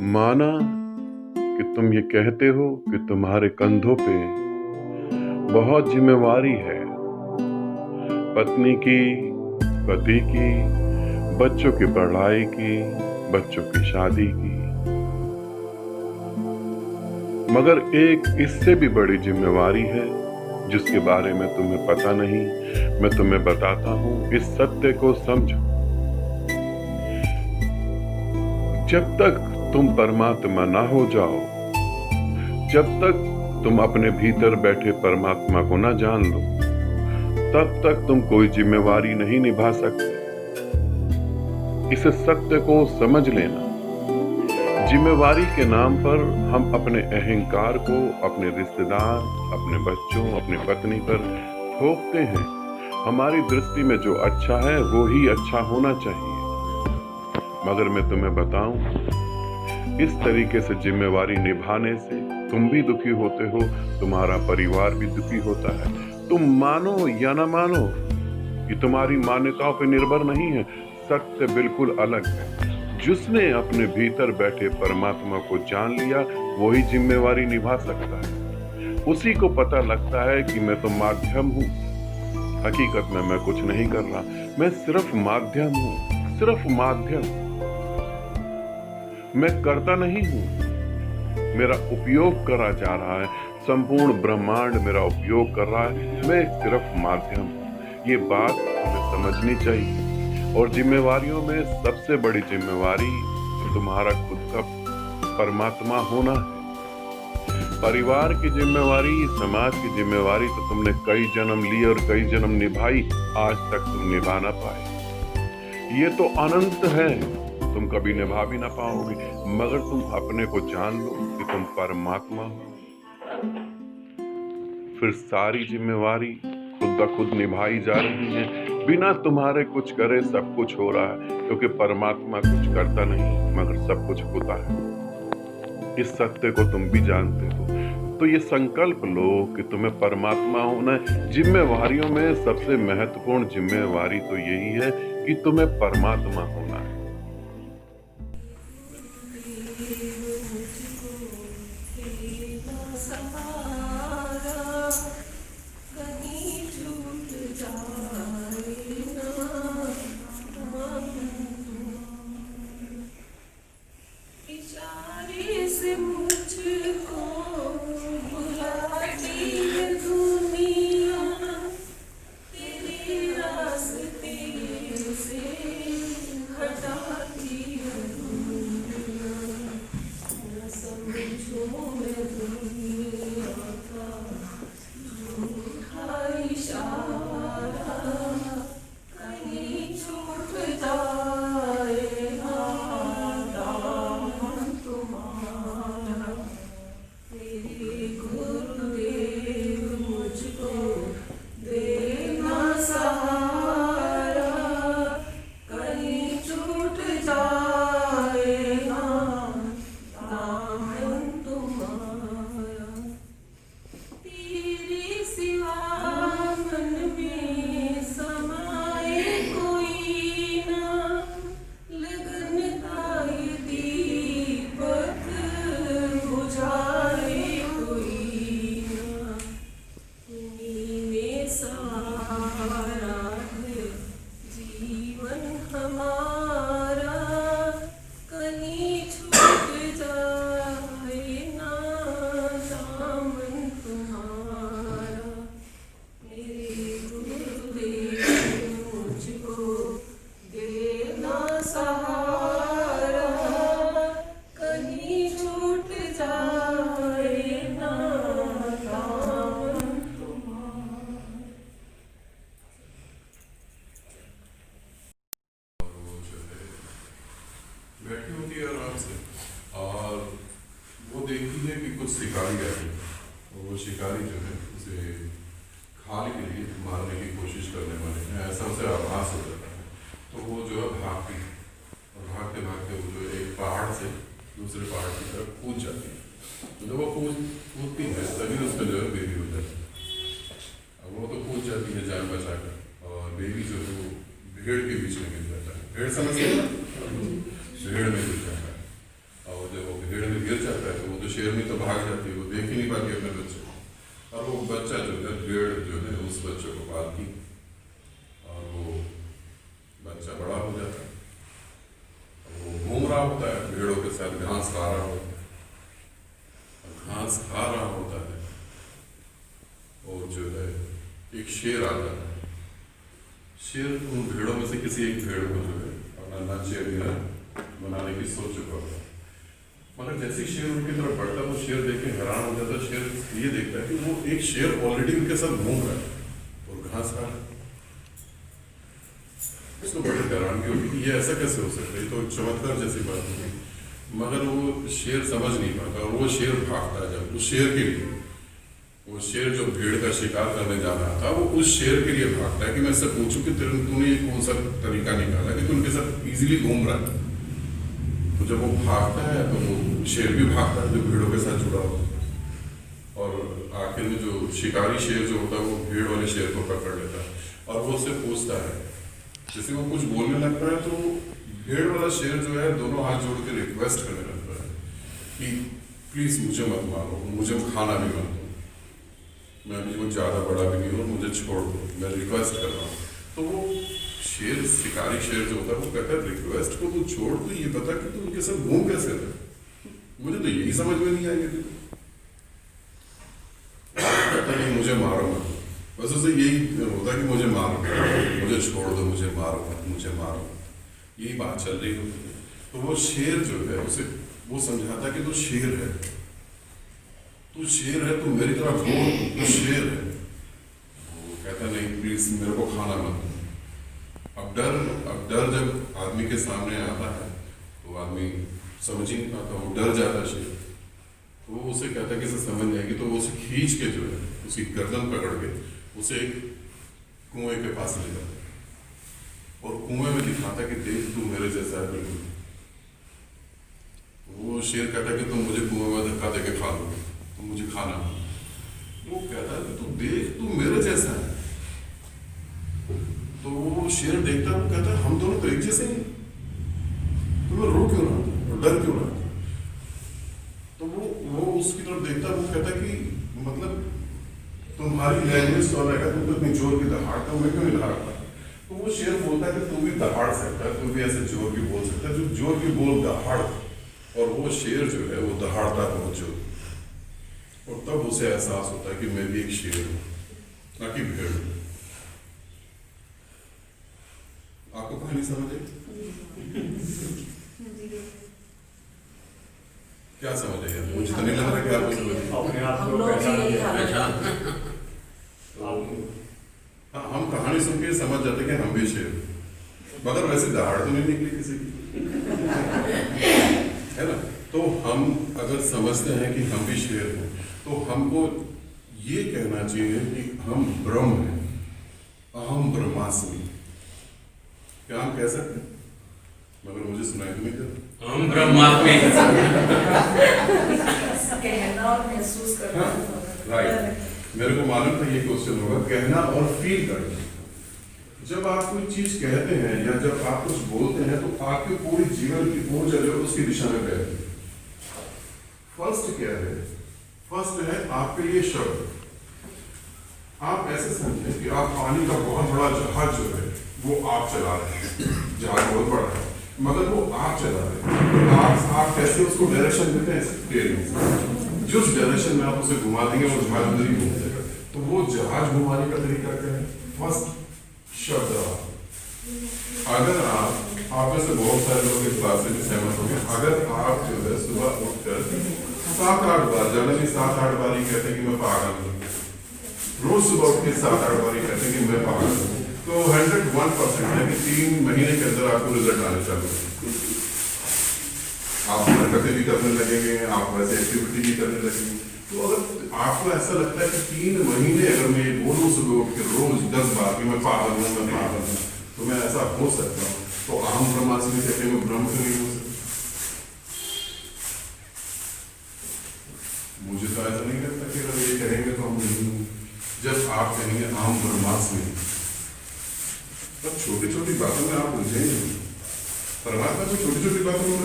माना कि तुम ये कहते हो कि तुम्हारे कंधों पे बहुत जिम्मेवारी है, पत्नी की, पति की, बच्चों की पढ़ाई की, बच्चों की शादी की। मगर एक इससे भी बड़ी जिम्मेवारी है जिसके बारे में तुम्हें पता नहीं। मैं तुम्हें बताता हूं, इस सत्य को समझो। जब तक तुम परमात्मा ना हो जाओ, जब तक तुम अपने भीतर बैठे परमात्मा को ना जान लो, तब तक तुम कोई जिम्मेवारी नहीं निभा सकते। इस सत्य को समझ लेना। जिम्मेवारी के नाम पर हम अपने अहंकार को अपने रिश्तेदार, अपने बच्चों, अपनी पत्नी पर थोपते हैं। हमारी दृष्टि में जो अच्छा है वो ही अच्छा होना चाहिए। मगर मैं तुम्हें बताऊं, इस तरीके से जिम्मेवारी निभाने से तुम भी दुखी होते हो, तुम्हारा परिवार भी दुखी होता है। तुम मानो या ना मानो, ये तुम्हारी मान्यताओं पर निर्भर नहीं है। सत्य बिल्कुल अलग है। जिसने अपने भीतर बैठे परमात्मा को जान लिया, वही जिम्मेवारी निभा सकता है। उसी को पता लगता है कि मैं तो माध्यम हूं, हकीकत में मैं कुछ नहीं कर रहा, मैं सिर्फ माध्यम हूं, सिर्फ माध्यम। मैं करता नहीं हूं, मेरा उपयोग करा जा रहा है। संपूर्ण ब्रह्मांड मेरा उपयोग कर रहा है, मैं सिर्फ माध्यम हूं। ये बात हमें समझनी चाहिए। और जिम्मेवारियों में सबसे बड़ी जिम्मेवारी तुम्हारा खुद का परमात्मा होना है। परिवार की जिम्मेवारी, समाज की जिम्मेवारी तो तुमने कई जन्म ली और कई जन्म निभाई, आज तक तुम निभा ना पाए। ये तो अनंत है, तुम कभी निभा भी ना पाओगे। मगर तुम अपने को जान लो कि तुम परमात्मा हो, फिर सारी जिम्मेवारी खुद ब खुद निभाई जा रही है। बिना तुम्हारे कुछ करे सब कुछ हो रहा है, क्योंकि परमात्मा कुछ करता नहीं मगर सब कुछ होता है। इस सत्य को तुम भी जानते हो। तो ये संकल्प लो कि तुम्हें परमात्मा होना है। जिम्मेवारियों में सबसे महत्वपूर्ण जिम्मेवारी तो यही है कि तुम्हें परमात्मा होना है। बैठी होती है आराम से और वो देखती है कि कुछ शिकारी आ रही है। और वो शिकारी जो है उसे खाने के लिए मारने की कोशिश करने वाले हैं, ऐसा उसे आभास हो जाता है। तो वो जो है भागती है और भागते भागते वो जो एक पहाड़ से दूसरे पहाड़ की तरफ कूद जाती है। तो जब वो कूदती है तभी उसका जो है बेबी हो जाता है। अब वो तो कूद जाती है जान बचाकर और बेबी जो है वो भेड़ के बीच में गिर जाता है। भेड़ समझते हैं, भेड़ में गिर जाता है। और जब वो तो शेरनी तो भाग जाती है, वो देख ही नहीं पाती अपने बच्चे को। और वो बच्चा जो है, भेड़ जो है, उस बच्चे को पालती और वो बच्चा बड़ा हो जाता है। वो घूम रहा होता है भेड़ों के साथ, घास खा रहा होता है, घास खा रहा होता है, और जो है एक शेर आता है। शेर उन भेड़ों में से किसी एक भेड़ को जो है अपना नन्हा चेहरा बनाने की सोच चुका होता है। मगर जैसे ही शेर उनकी तरफ बढ़ता है, वो शेर देख के हैरान हो जाता है। शेर ये देखता है कि वो एक शेर ऑलरेडी उनके साथ घूम रहा है और घास खा रहा है। उसको बड़ी हैरानगी होगी कि ये ऐसा कैसे हो सकता है, ये तो चमत्कार जैसी बात होगी। मगर वो शेर समझ नहीं पाता और वो शेर भागता है। जब उस शेर के लिए, वो शेर जो भेड़ का शिकार करने जा रहा था, वो उस शेर के लिए भागता है कि मैं इससे पूछूं कि तूने कौन सा तरीका निकाला कि तू उनके साथ इजीली घूम रहा है। तो जब वो भागता है तो वो शेर भी भागता है जो भेड़ों के साथ जुड़ा होता है। और आखिर में जो शिकारी शेर जो होता है, वो भेड़ वाले शेर को पकड़ लेता है और वो उससे पूछता है। जैसे वो कुछ बोलने लगता है तो भेड़ वाला शेर जो है दोनों हाथ जोड़ के रिक्वेस्ट करने लगता है कि प्लीज मुझे मत मारो, मुझे खाना भी मत दो, मैं अभी कुछ ज्यादा बड़ा भी नहीं हूँ, मुझे छोड़ दो, मैं रिक्वेस्ट कर रहा हूँ। तो वो शेर, शिकारी शेर जो होता है, वो कहता है रिक्वेस्ट को तू छोड़, तो ये बता कि तू उनके साथ घूम कैसे रहे, मुझे तो यही समझ में नहीं आई। कहता नहीं मुझे मारो मत, बस उसे यही होता कि मुझे मारो, मुझे छोड़ दो, मुझे मारो मत, मुझे मारो, यही बात चल रही होती है। तो वो शेर जो है उसे वो समझाता कि तू शेर है, तू शेर है, तू मेरी तरह घूम, तू शेर है। वो कहता नहीं प्लीज मेरे को खाना मत दो। अब डर जब आदमी के सामने आता है तो आदमी समझ ही नहीं पाता, वो डर जाता है शेर। तो वो उसे कहता है कि इसे समझ जाएगी, तो वो उसे खींच के जो है उसकी गर्दन पकड़ के उसे एक कुएं के पास ले जाता है और कुएं में दिखाता कि देख तू मेरे जैसा है बिल्कुल। वो शेर कहता है कि तुम मुझे कुएं में धक्का देके खा लो, तुम मुझे खाना। वो कहता है कि तू देख तू मेरे जैसा है। तो वो शेर देखता है, वो कहता है हम दोनों तो एक जैसे ही, तुम्हें रो क्यों रहा और डर क्यों रहा। तो वो उसकी तरफ देखता है, वो कहता है कि मतलब तुम्हारी लैंग्वेज तो अलग है, तुम तो इतनी जोर की दहाड़ता हूँ, मैं क्यों नहीं दहाड़ता। तो वो शेर बोलता है कि तू भी दहाड़ सकता है, तू भी ऐसे जोर की बोल सकता है, जो जोर की बोल दहाड़। और वो शेर जो है वो दहाड़ता है बहुत जोर, और तब उसे एहसास होता है कि मैं भी एक शेर हूँ, ना कि भेड़। आपको कहानी समझ आई? क्या समझ आई? मुझे तो नहीं लग रहा कि आपको समझ आई। हम कहानी सुन के समझ जाते कि हम भी शेर, मगर वैसे दहाड़ तो नहीं निकली किसी की, है ना। तो हम अगर समझते हैं कि हम भी शेर हैं, तो हमको ये कहना चाहिए कि हम ब्रह्म हैं, अहम ब्रह्मास्मि। क्या हम कह सकते हैं? मगर मुझे सुनाई तो नहीं देता। हम ब्रह्मास्मि कहना और महसूस करना। राइट, मेरे को मालूम था ये क्वेश्चन होगा, कहना और फील करना। जब आप कोई चीज कहते हैं या जब आप कुछ बोलते हैं तो आपके पूरी जीवन की ऊर्जा जो उसकी दिशा में बहती है। फर्स्ट क्या है? फर्स्ट है आपके लिए शब्द। आप ऐसे समझें कि आप पानी का बहुत बड़ा जहाज जो है वो आप चला रहे हैं, जहाज बहुत बड़ा है मगर वो आप चला रहे हैं। तो आप कैसे उसको डायरेक्शन देते हैं? स्टीयरिंग। जिस डायरेक्शन में आप उसे घुमा देंगे वो जहाज अंदर ही घूम जाएगा। तो वो जहाज घुमाने का तरीका क्या है? फर्स्ट शब्द। अगर आप में से बहुत सारे लोग इस बात से भी सहमत होंगे, अगर आप जो है सुबह उठकर 7-8 बार, जनरली 7-8 बार ही कहते हैं कि मैं पागल हूँ, रोज सुबह उठ के 7-8 बार ही कहते हैं कि मैं पागल हूँ, तो 101% है कि 3 महीने के अंदर आपको रिजल्ट आने चालू होंगे। आप हरकतें भी करने लगेंगे, आप वैसे एक्टिविटी भी करने लगेंगे। तो अगर आपको ऐसा लगता है कि 3 महीने अगर मैं ये बोलूँ सुबह उठ के रोज 10 बार कि मैं पागल हूँ, मैं पागल हूँ, तो मैं ऐसा हो सकता हूँ, तो अहम ब्रह्मास्मि से मैं ब्रह्म क्यों नहीं हो सकता? मुझे तो ऐसा नहीं लगता कि अगर ये कहेंगे तो हम नहीं हूँ। जब आप कहेंगे अहम ब्रह्मास्मि, तब छोटी छोटी बातों में आप उलझेंगे। परमात्मा को छोटी छोटी बातों में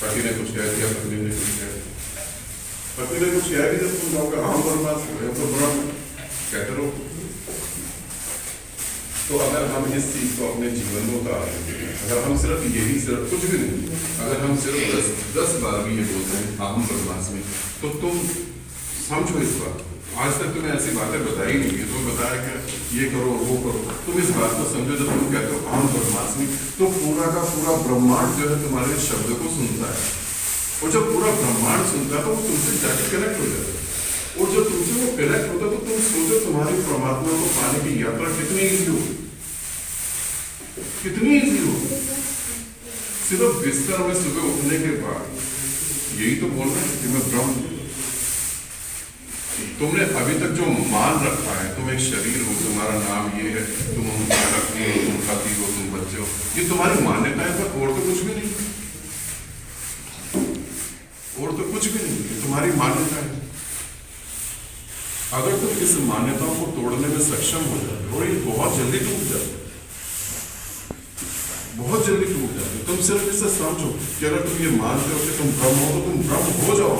पति ने कुछ कह दिया, पत्नी ने कुछ कह दिया, पत्नी ने कुछ कह दिया, जब तुम जाओगे हाँ परमात्मा तो ब्रह्म कहते रहो। तो अगर हम इस चीज को अपने जीवन में उतारेंगे, अगर हम सिर्फ कुछ भी नहीं, अगर हम सिर्फ 10 बार भी ये बोलते हैं अहम ब्रह्मास्मि, तो तुम समझो इस बात। आज तक तुम्हें ऐसी बातें बताई नहीं है, तुम्हें बताया कि ये करो वो करो, तुम इस बात को समझो। जब तुम कहते हो अहम ब्रह्मास्मि, तो पूरा का पूरा ब्रह्मांड जो है तुम्हारे शब्द को सुनता है, और जब पूरा ब्रह्मांड सुनता है तो वो तुमसे जाके कनेक्ट हो जाता है, और जब तुमसे वो कनेक्ट होता है तो तुम सोचो तुम्हारी परमात्मा को पाने की यात्रा कितनी ईजी होगी, कितनी ईजी होगी। सिर्फ बिस्तर में सुबह उठने के बाद यही तो बोलना है कि मैं ब्रह्म हूं। तुमने अभी तक जो मान रखा है, तुम एक शरीर हो, तुम्हारा नाम ये है, तुम रखते हो, तुम खाती हो, तुम बच्चे हो, ये तुम्हारी मान्यता है, पर और तो कुछ भी नहीं, और तो कुछ भी नहीं, ये तुम्हारी मान्यता है। अगर तुम इस मान्यताओं को तोड़ने में सक्षम हो जाते हो, और ये बहुत जल्दी टूट जाते, बहुत जल्दी टूट जाते। तुम सिर्फ इसे समझो कि अगर तुम ये मानते हो कि तुम ब्रह्म हो, तो तुम ब्रह्म हो जाओ।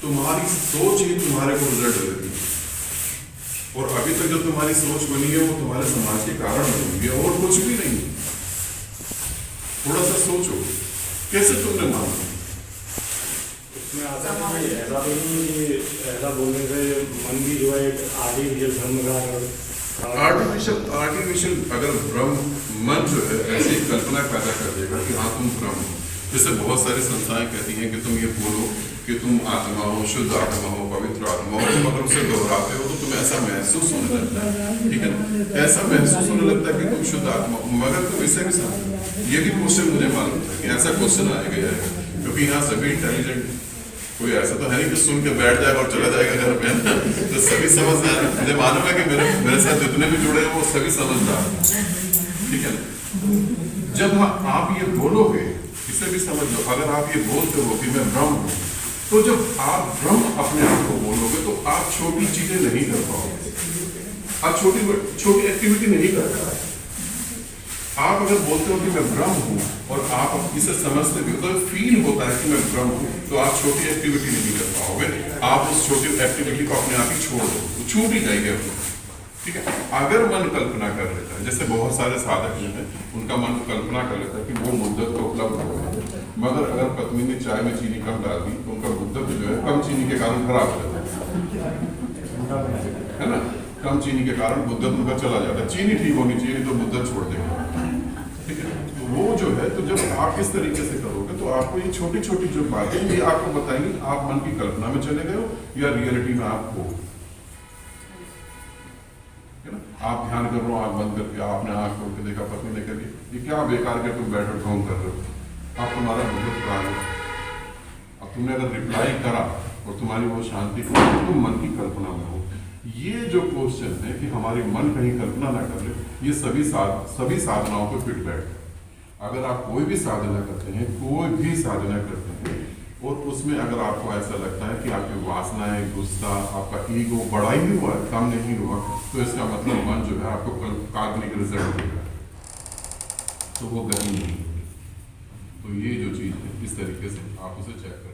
तुम्हारी सोच ही तुम्हारे को रिजल्ट देती है, और अभी तक जो तुम्हारी सोच बनी है वो तुम्हारे समाज के कारण बनी है, और कुछ भी नहीं। थोड़ा सा सोचो कैसे तुमने माना। मैं आता है कि ऐसा तो नहीं कि ऐसा बोलने से मन भी जो है एक आर्टिफिशियल धर्म का आर्टिफिशियल अगर ब्रह्म मन जो है ऐसी कल्पना पैदा कर देगा कि हाँ तुम ब्रह्म हो। जैसे बहुत सारी संस्थाएं कहती हैं कि तुम ये बोलो कि तुम आत्मा हो, शुद्ध आत्मा हो, पवित्र आत्मा हो, तुम अगर उसे दोहराते हो तो तुम ऐसा महसूस होने लगता है, ठीक है, ऐसा महसूस होने लगता है कि तुम शुद्ध आत्मा हो। मगर तुम इसे भी समझो, ये भी क्वेश्चन मुझे मालूम था कि ऐसा क्वेश्चन आएगा, क्योंकि यहाँ सभी इंटेलिजेंट, कोई ऐसा तो है नहीं कि सुन के बैठ जाएगा और चला जाएगा घर में, तो सभी समझदार। मुझे मालूम है कि मेरे साथ जितने भी जुड़े हैं वो सभी समझदार, ठीक है ना। जब आप ये बोलोगे, इसे भी समझ लो, अगर आप ये बोलते हो कि मैं ब्रह्म हूँ, तो जब आप ब्रह्म अपने आप को बोलोगे तो आप छोटी चीजें नहीं कर पाओगे, आप छोटी एक्टिविटी नहीं कर पाओगे। आप अगर बोलते हो कि मैं ब्रह्म हूँ और आप इसे समझते भी हो, तो फील होता है कि मैं ब्रह्म हूँ, तो आप छोटी एक्टिविटी नहीं कर पाओगे। आप उस छोटी एक्टिविटी को अपने आप ही छोड़ दो, तो छूट ही जाएगी आपको, ठीक है। अगर मन कल्पना कर लेता है, जैसे बहुत सारे साधक जो हैं उनका मन कल्पना कर लेता है कि वो मुद्दत को उपलब्ध हो गए, मगर अगर पत्नी ने चाय में चीनी कम डाल दी तो उनका मुद्दत जो है कम चीनी के कारण खराब हो जाता है ना, कम चीनी के कारण मुद्दत उनका चला जाता है। चीनी ठीक होनी चाहिए, तो मुद्दत छोड़ देगा, ठीक है। तो वो जो है, तो जब आप इस तरीके से करोगे तो आपको ये छोटी छोटी जो बातें ये आपको बताएंगे आप मन की कल्पना में चले गए हो या रियलिटी में आप हो, है ना। आप ध्यान कर रहे हो, आँख बंद करके आपने आँख खोल के देखा, पत्नी ने कह दिया ये क्या बेकार के तुम बैठो ढोंग कर रहे हो, अब तुम्हारा मुद्दत कहाँ है। अब तुमने अगर रिप्लाई करा और तुम्हारी वो शांति को, तुम मन की कल्पना में हो। ये जो क्वेश्चन है कि हमारी मन कहीं कल्पना ना कर ले, ये सभी साधनाओं को फिट बैठ। अगर आप कोई भी साधना करते हैं, कोई भी साधना करते हैं, और उसमें अगर आपको ऐसा लगता है कि आपकी वासनाएं, गुस्सा, आपका ईगो बड़ा ही हुआ है, कम नहीं हुआ, तो इसका मतलब मन जो है आपको काल्पनिक रिजल्ट देगा, तो वो गति नहीं होगी। तो ये जो चीज़ है, इस तरीके से आप उसे चेक करें।